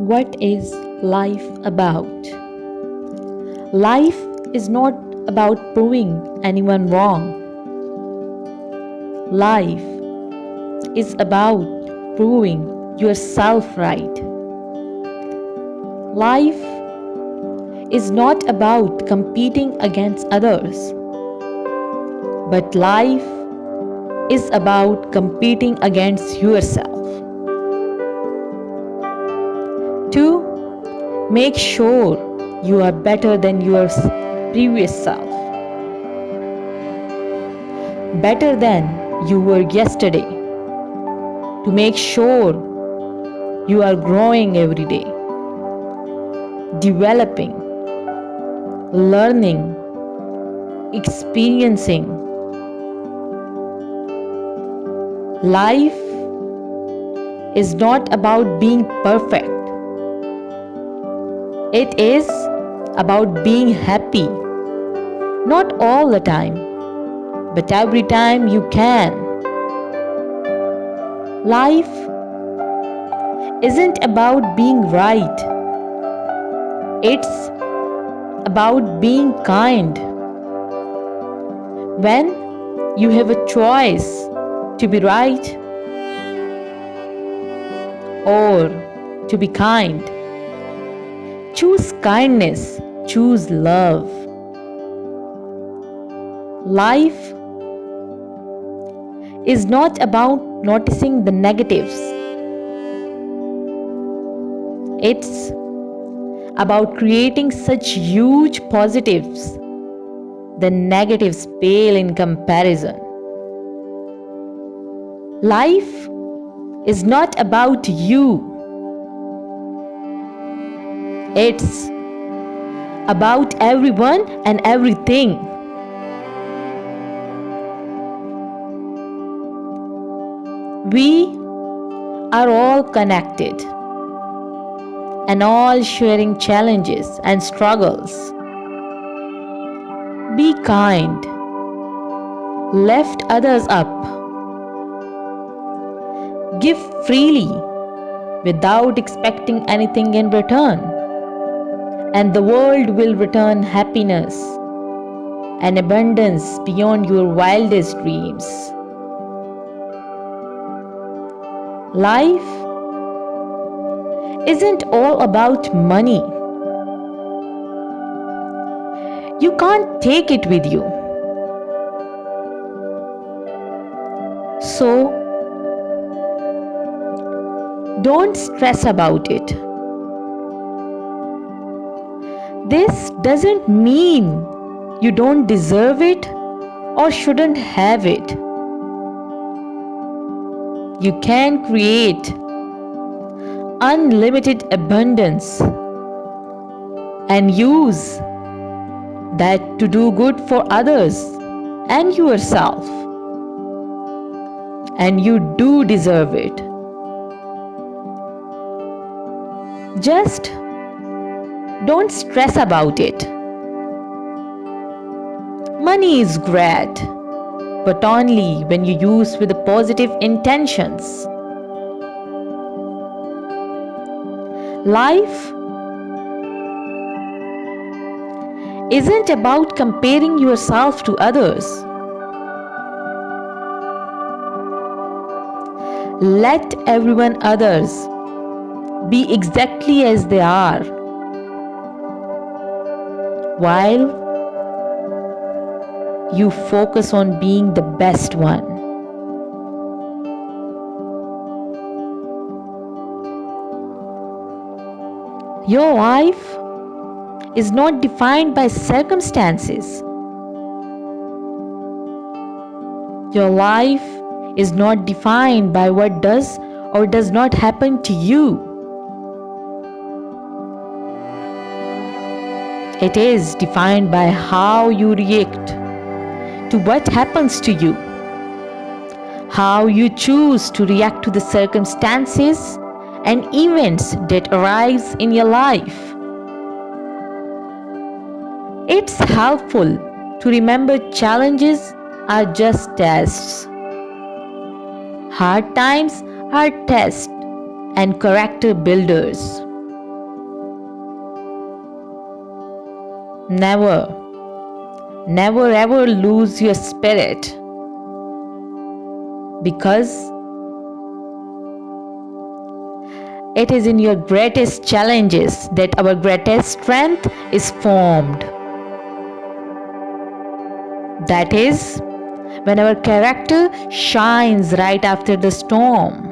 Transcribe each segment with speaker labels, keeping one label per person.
Speaker 1: What is life about? Life is not about proving anyone wrong. Life is about proving yourself right. Life is not about competing against others, but life is about competing against yourself. To make sure you are better than your previous self, better than you were yesterday, to make sure you are growing every day, developing, learning, experiencing. Life is not about being perfect, it is about being happy. Not all the time, but every time you can. Life isn't about being right, it's about being kind. When you have a choice to be right or to be kind, choose kindness, choose love. Life is not about noticing the negatives, it's about creating such huge positives. The negatives pale in comparison. Life is not about you, it's about everyone and everything. We are all connected and all sharing challenges and struggles. Be kind, lift others up, give freely without expecting anything in return, and the world will return happiness and abundance beyond your wildest dreams. Life isn't all about money. You can't take it with you. So, don't stress about it. This doesn't mean you don't deserve it or shouldn't have it. You can create unlimited abundance and use that to do good for others and yourself. And you do deserve it. Just don't stress about it. Money is great, but only when you use with positive intentions. Life isn't about comparing yourself to others. Let everyone others be exactly as they are, while you focus on being the best one. Your life is not defined by circumstances. Your life is not defined by what does or does not happen to you. It is defined by how you react to what happens to you, how you choose to react to the circumstances and events that arise in your life. It's helpful to remember challenges are just tests. Hard times are tests and character builders. Never, never ever lose your spirit, because it is in your greatest challenges that our greatest strength is formed. That is when our character shines right after the storm.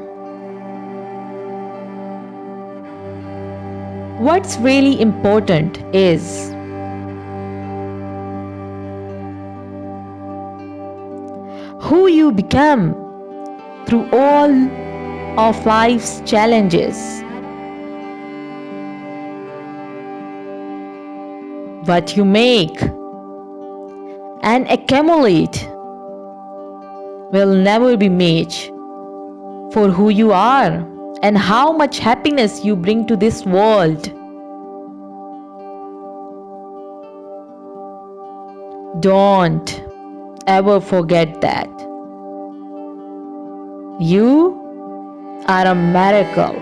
Speaker 1: What's really important is who you become through all of life's challenges. What you make and accumulate will never be matched for who you are and how much happiness you bring to this world. Don't ever forget that. You are a miracle.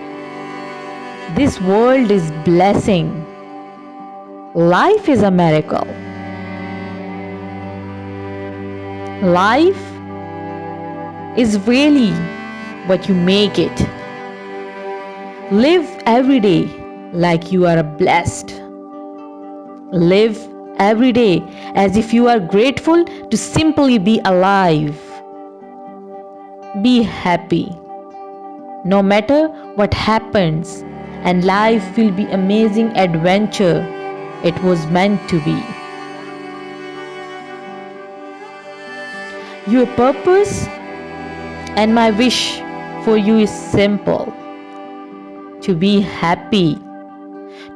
Speaker 1: This world is blessing. Life is a miracle. Life is really what you make it. Live every day like you are blessed. Live every day as if you are grateful to simply be alive. Be happy. No matter what happens, and life will be amazing adventure it was meant to be. Your purpose and my wish for you is simple: to be happy,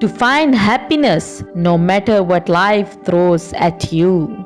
Speaker 1: to find happiness no matter what life throws at you.